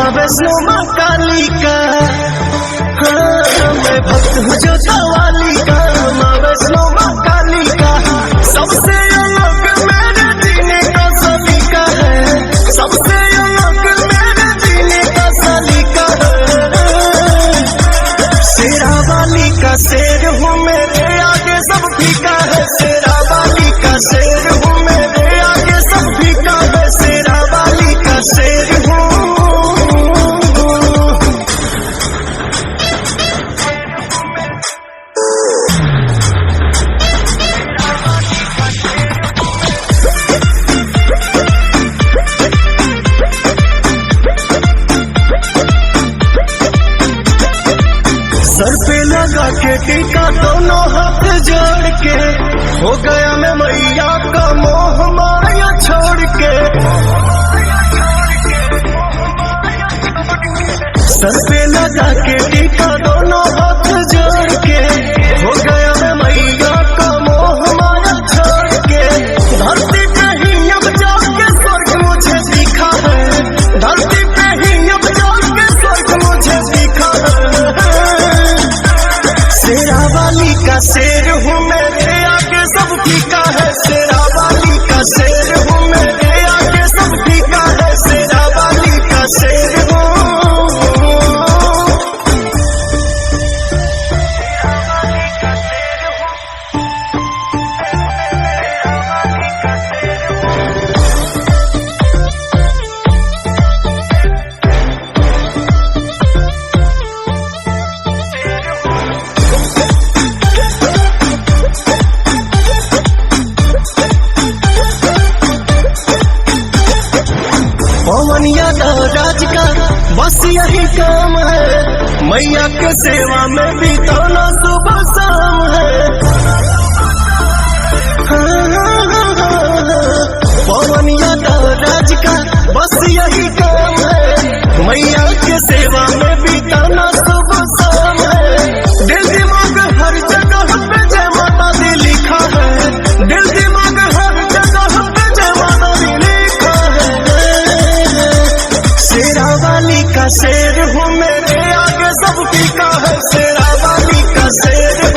माँ वैष्णो माँ काली का, हाँ मैं भक्त हूँ जो वाली का, माँ वैष्णो माँ काली का। सबसे अलग मेरे जीने का सलीका है, सबसे अलग मेरे जीने का सलीका है। शेरा वाली का शेर हूँ मेरे आगे सब फीका है, शेरा वाली का शेर हूँ मेरे आगे सब फीका है, शेरा वाली का शेर हूँ। सर पे लगा के टीका दोनों हाथ जोड़ के, हो गया मैं मैया का मोह माया छोड़ के। सर पे लगा के टीका दोनों हाथ जोड़ के, हो गया मैं मैया का मोह माया छोड़ के। धरती पे ही अब जाके स्वर्ग मुझे दिखा है, धरती पे ही अब जाके स्वर्ग मुझे दिखा है। शेरा वाली का शेर हूँ मेरे आगे सब फीका है, शेरा वाली का शेर हूँ मेरे आगे सब फीका है, शेरा वाली का शेर हूँ। पवन यादव राज का बस यही काम है, मैया के सेवा में भी दोनों सुबह शाम है। पवन यादव राज का बस यही काम है, मैया के सेवा में भी दोनों सुबह शाम है। दिल दिमाग हर जगह पे जय माता दी लिखा है, दिल दिमाग हर जगह पे जय माता दी लिखा है। शेरा वाली का शेर हूँ मेरे आगे सब फीका है, शेरा वाली का शेर